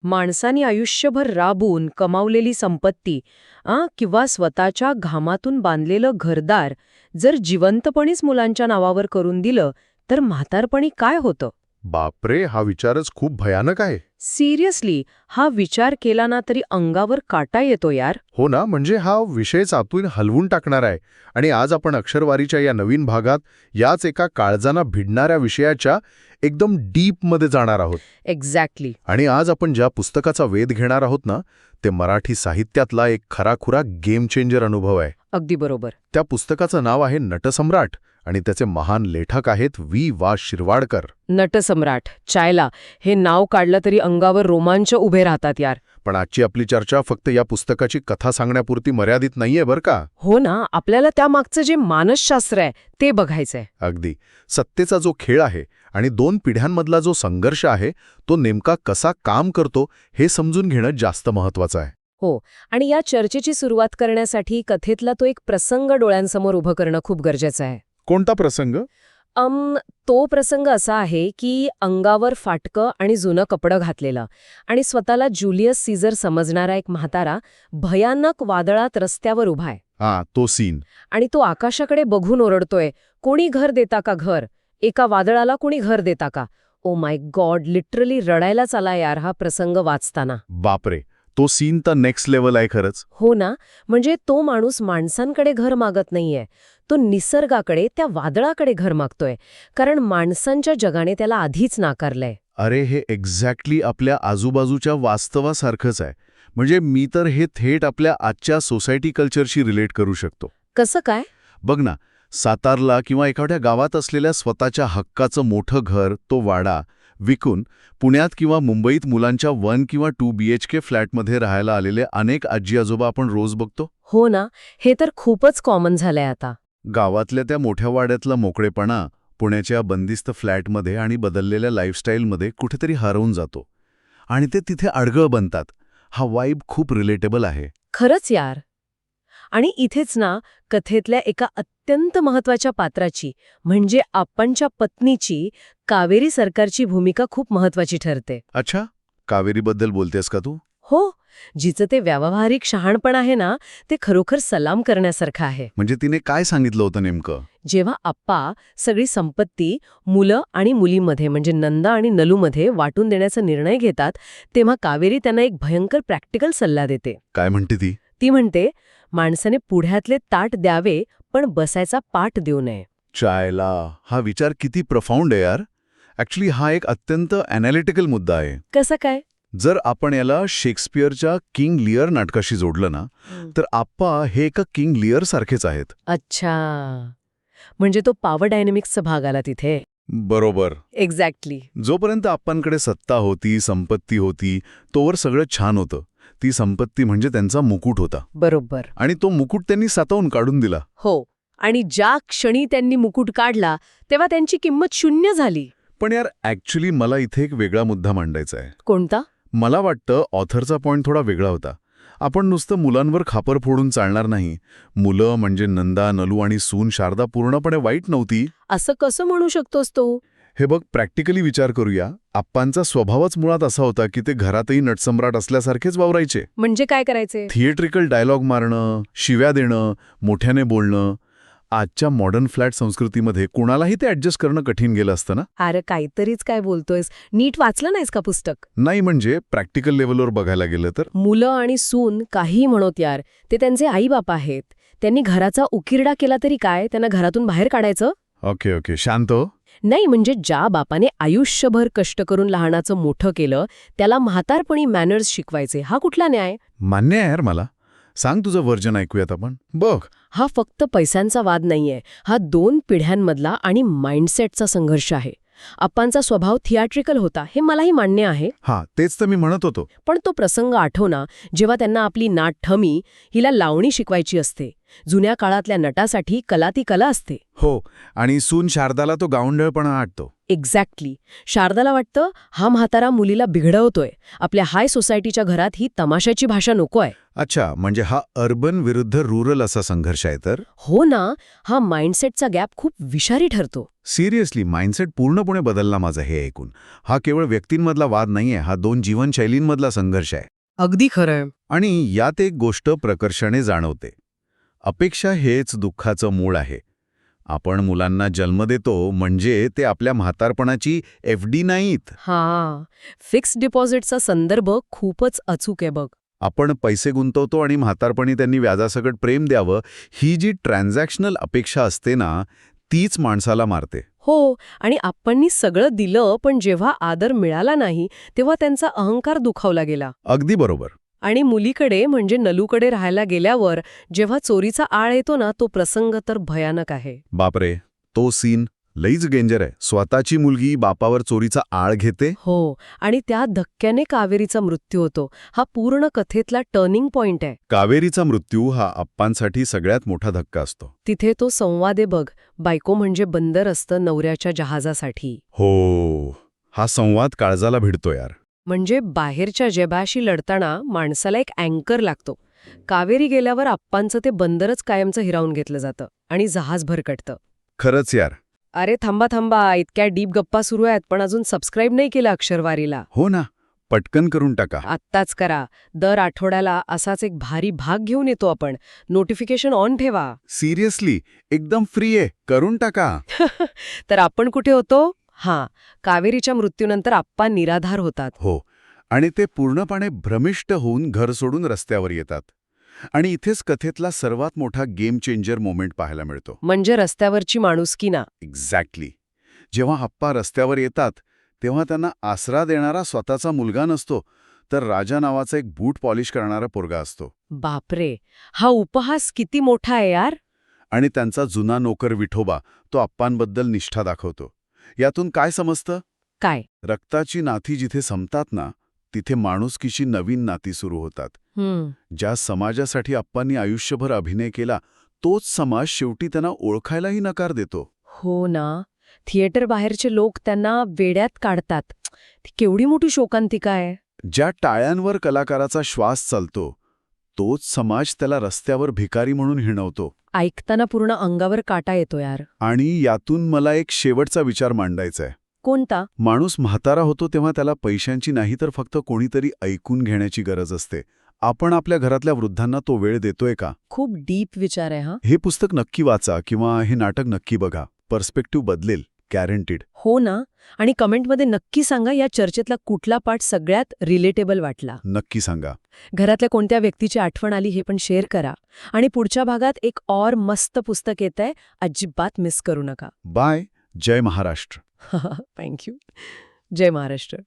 माणसाने आयुष्यभर राबून कमावलेली संपत्ती किंवा स्वतःच्या घामातून बांधलेलं घरदार जर जिवंतपणीच मुलांच्या नावावर करून दिलं तर म्हातारपणी काय होतं? बापरे, हा विचारच खूप भयानक आहे. सिरियसली, हा विचार केला ना तरी अंगावर काटा येतो यार. हो ना, म्हणजे हा विषयच आतून हलवून टाकणार आहे. आणि आज आपण अक्षरवारीच्या या नवीन भागात याच एका काळजांना भिडणाऱ्या विषयाच्या एकदम डीपमध्ये जाणार आहोत. एक्झॅक्टली. आणि आज आपण ज्या पुस्तकाचा वेध घेणार आहोत ना, ते मराठी साहित्यातला एक खराखुरा गेम चेंजर अनुभव आहे. अगदी बरोबर. त्या पुस्तकाचं नाव आहे नटसम्राट आणि त्याचे महान लेखक आहेत वा शिरवाडकर. नटसम्राट, चायला, हे नाव काढलं तरी अंगावर रोमांच उभे राहतात यार. पण आजची आपली चर्चा फक्त या पुस्तकाची कथा सांगण्यापुरती मर्यादित नाहीये बरं का. हो ना, आपल्याला त्यामागचं जे मानसशास्त्र आहे ते बघायचंय. अगदी. सत्तेचा जो खेळ आहे आणि दोन पिढ्यांमधला जो संघर्ष आहे तो नेमका कसा काम करतो हे समजून घेणं जास्त महत्वाचं आहे. हो, आणि या चर्चेची सुरुवात करण्यासाठी कथेतला तो एक प्रसंग डोळ्यांसमोर उभं करणं खूप गरजेचं आहे. कोणता प्रसंग? तो प्रसंग असा आहे की अंगावर फाटकं आणि जुनं कपडं घातलेलं आणि स्वतःला जुलियस सीझर समजणारा एक म्हातारा भयानक वादळात रस्त्यावर उभा आहे. तो सीन. आणि तो आकाशाकडे बघून ओरडतोय, कोणी घर देता का घर? एका वादळाला कोणी घर देता का? ओ माय गॉड, लिटरली रडायलाच आला यार हा प्रसंग वाचताना. बापरे, तो सीन तर नेक्स्ट लेवल आहे खरंच. हो ना, म्हणजे तो माणूस माणसांकडे घर मागत नाहीये, तो निसर्गाकडे, त्या वादळाकडे घर मागतोय, कारण माणसांच्या जगाने त्याला आधीच नाकारलंय. अरे, हे एक्झॅक्टली आपल्या आजूबाजूच्या वास्तवासारखंच आहे. म्हणजे मी तर हे थेट आपल्या आजच्या सोसायटी कल्चरशी रिलेट करू शकतो. कसं काय? बघ ना, सातारला किंवा एखाद्या गावात असलेल्या स्वतःच्या हक्काचं मोठं घर, तो वाडा विकून पुण्यात किंवा मुंबईत मुलांच्या 1 किंवा 2 BHK फ्लॅटमध्ये राहायला आलेले अनेक आजी आजोबा आपण रोज बघतो. हो ना, हे तर खूपच कॉमन झालंय आता. गावातल्या त्या मोठ्या वाड्यातला मोकळेपणा पुण्याच्या बंदिस्त फ्लॅटमध्ये आणि बदललेल्या लाईफस्टाईलमध्ये कुठेतरी हरवून जातो आणि ते तिथे अडगळ बनतात. हा वाईब खूप रिलेटेबल आहे. खरंच यार. आणि इथेच ना कथेतल्या एका अत्यंत महत्वाच्या पात्राची, म्हणजे आप्पांच्या पत्नीची, कावेरी सरकारची भूमिका खूप महत्वाची ठरते. अच्छा, कावेरीबद्दल बोलतेस का तू? हो, जिचं ते व्यावहारिक शहाणपण आहे ना, ते खरोखर सलाम करण्यासारखं आहे. म्हणजे तिने काय सांगितलं होतं नेमकं? जेव्हा आप्पा सगळी संपत्ती मुलं आणि मुलीमध्ये, म्हणजे नंदा आणि नलूमध्ये वाटून देण्याचा निर्णय घेतात, तेव्हा कावेरी त्यांना एक भयंकर प्रॅक्टिकल सल्ला देते. काय म्हणते ती? ती म्हणते, माणसाने पुढ्यातले ताट द्यावे पण बसायचा पाठ देऊ नये. चायला, हा विचार किती प्रफाऊंड आहे यार. ॲक्च्युली हा एक अत्यंत ॲनालिटिकल मुद्दा आहे. कसं काय? जर आपण याला शेक्सपियरच्या किंग लिअर नाटकाशी जोडलं ना, तर आप्पा हे एका किंग लिअर सारखेच आहेत. अच्छा, म्हणजे तो पॉवर डायनेमिक्सचा भाग आला तिथे. बरोबर. एक्झॅक्टली. जोपर्यंत आप्पांकडे सत्ता होती, संपत्ती होती, तोवर सगळं छान होतं. ती संपत्ती म्हणजे त्यांचा मुकुट होता. बरोबर. आणि तो मुकुट त्यांनी सातवून काढून दिला. हो, आणि ज्या क्षणी त्यांनी मुकुट काढला तेव्हा त्यांची किंमत शून्य झाली. पण यार, ॲक्च्युली मला इथे एक वेगळा मुद्दा मांडायचा आहे. कोणता? मला वाटतं ऑथरचा पॉइंट थोडा वेगळा होता. आपण नुसतं मुलांवर खापर फोडून चालणार नाही. मुलं म्हणजे नंदा, नलू आणि सून शारदा पूर्णपणे वाईट नव्हती. असं कसं म्हणू शकतोस तू? हे बघ, प्रॅक्टिकली विचार करूया. आप्पांचा स्वभावच मुळात असा होता की ते घरातही नटसम्राट असल्यासारखेच वावरायचे. म्हणजे काय करायचे? थिएट्रिकल डायलॉग मारणं, शिव्या देणं, मोठ्याने बोलणं. आजच्या मॉडर्न फ्लॅट संस्कृतीमध्ये कुणालाही ते ॲडजस्ट करणं कठीण गेलं असतं ना. अरे काहीतरीच काय बोलतोयस, नीट वाचलं नाहीस का पुस्तक? नाही, म्हणजे प्रॅक्टिकल लेवलवर बघायला गेलं तर. मुलं आणि सून काही म्हणत यार, ते त्यांचे आईबाप आहेत. त्यांनी घराचा उकिरडा केला तरी काय, त्यांना घरातून बाहेर काढायचं? ओके, शांत हो. नाही, म्हणजे ज्या बापाने आयुष्यभर कष्ट करून लहानाचं मोठं केलं त्याला म्हातारपणी मॅनर्स शिकवायचे, हा कुठला न्याय? मान्य आहे यार मला. सांग तुझं व्हर्जन ऐकूयात आपण. बघ, हा फक्त पैशांचा वाद नाहीये, हा 2 पिढ्यांमधला आणि माइंडसेटचा संघर्ष आहे. आप्पांचा स्वभाव थिएट्रिकल होता, हे मलाही मान्य आहे. तेच तर मी म्हणत होतो. पण तो प्रसंग आठव ना, जेव्हा त्यांना आपली नात ठमी हिला लावणी शिकवायची असते जुन्या काळातल्या नटासाठी कला ती कला असते. हो, आणि सून शारदाला तो गावंढळपणा वाटतो. एक्झॅक्टली. शारदाला वाटतं हा म्हातारा मुलीला बिघडवतोय. आपल्या हाय सोसायटीच्या घरात ही तमाशाची भाषा नकोय. अच्छा, म्हणजे हा अर्बन विरुद्ध रुरल असा संघर्ष आहे तर? हो ना, हा माइंडसेटचा गॅप खूप विषारी ठरतो. सिरियसली, माइंडसेट पूर्णपणे बदलला माझा हे ऐकून. हा केवळ व्यक्तींमधला वाद नाहीये, हा 2 जीवनशैलींमधला संघर्ष आहे. अगदी खरंय. आणि यात एक गोष्ट प्रकर्षाने जाणवते. अपेक्षा हेच दुःखाचं मूळ आहे. आपण मुलांना जन्म देतो म्हणजे ते आपल्या म्हातारपणाची FD नाहीत. हां, फिक्स डिपॉझिटचा संदर्भ खूपच अचूक आहे बघ. आपण पैसे गुंतवतो आणि म्हातारपणी त्यांनी व्याजासकट प्रेम द्यावं, ही जी ट्रान्झॅक्शनल अपेक्षा असते ना, तीच माणसाला मारते. हो, आणि आपणनी सगळं दिलं पण जेव्हा आदर मिळाला नाही तेव्हा त्यांचा अहंकार दुखावला गेला. अगदी बरोबर. आणि मुलीकडे म्हणजे नलूकडे राहायला गेल्यावर जेव्हा चोरीचा आळ येतो ना, तो प्रसंग तर भयानक आहे. बापरे, तो सीन लईच डेंजर आहे. स्वतःची मुलगी बापावर चोरीचा आळ घेते. हो, आणि त्या धक्क्याने कावेरीचा मृत्यू होतो. हा पूर्ण कथेतला टर्निंग पॉइंट आहे. कावेरीचा मृत्यू हा आप्पांसाठी सगळ्यात मोठा धक्का असतो. तिथे तो संवाद आहे बघ. बायको म्हणजे बंदर असतं नवऱ्याच्या जहाजासाठी. हो, हा संवाद काळजाला भिडतो यार. म्हणजे बाहेरच्या जगाशी लढताना माणसाला एक अँकर लागतो. कावेरी गेल्यावर आप्पांचं ते बंदरच कायमचं हिरावून घेतलं जातं आणि जहाज भरकटतं. खरंच यार. अरे थांबा, इतक्या डीप गप्पा सुरू आहेत पण अजून सबस्क्राईब नाही केलं अक्षरवारीला. हो ना, पटकन करून टाका. आत्ताच करा. दर आठवड्याला असाच एक भारी भाग घेऊन येतो आपण. नोटिफिकेशन ऑन ठेवा. सिरियसली, एकदम फ्री आहे, करून टाका. तर आपण कुठे होतो? हां, कावेरीच्या मृत्यूनंतर आप्पा निराधार होतात. हो, आणि ते पूर्णपणे भ्रमिष्ट होऊन घर सोडून रस्त्यावर येतात. आणि इथेच कथेतला सर्वात मोठा गेम चेंजर मोमेंट पाहायला मिळतो. म्हणजे रस्त्यावरची माणुसकी ना. एक्झॅक्टली. जेव्हा आप्पा रस्त्यावर येतात तेव्हा त्यांना आसरा देणारा स्वतःचा मुलगा नसतो, तर राजा नावाचा एक बूट पॉलिश करणारा पोरगा असतो. बापरे, हा उपहास किती मोठा आहे यार. आणि त्यांचा जुना नोकर विठोबा तो आप्पांबद्दल निष्ठा दाखवतो. यातून काय समजतं? काय? रक्ताची नाती जिथे संपतात ना, तिथे माणुसकीची नवीन नाती सुरू होतात. ज्या समाजासाठी आप्पांनी आयुष्यभर अभिनय केला, तोच समाज शेवटी त्यांना ओळखायलाही नकार देतो. हो ना. थिएटर बाहेरचे लोक त्यांना वेड्यात काढतात. ती केवढी मोठी शोकांतिका आहे. ज्या टाळ्यांवर कलाकाराचा श्वास चालतो, तोच समाज त्याला रस्त्यावर भिकारी म्हणून हिणवतो. ऐकताना पूर्ण अंगावर काटा येतो यार. आणि यातून मला एक शेवटचा विचार मांडायचा आहे. कोणता? माणूस म्हातारा होतो तेव्हा त्याला पैशांची नाही तर फक्त कोणीतरी ऐकून घेण्याची गरज असते. आपण आपल्या घरातल्या वृद्धांना तो वेळ देतोय का? खूप डीप विचार आहे हा. हे पुस्तक नक्की वाचा किंवा हे नाटक नक्की बघा. पर्स्पेक्टिव्ह बदलेल, गॅरंटीड. हो ना. आणि कमेंटमध्ये नक्की सांगा या चर्चेतला कुठला पार्ट सगळ्यात रिलेटेबल वाटला. नक्की सांगा. घरातल्या कोणत्या व्यक्तीची आठवण आली हे पण शेअर करा. आणि पुढच्या भागात एक और मस्त पुस्तक येतंय, अजिबात मिस करू नका. बाय. जय महाराष्ट्र. थँक्यू. जय महाराष्ट्र.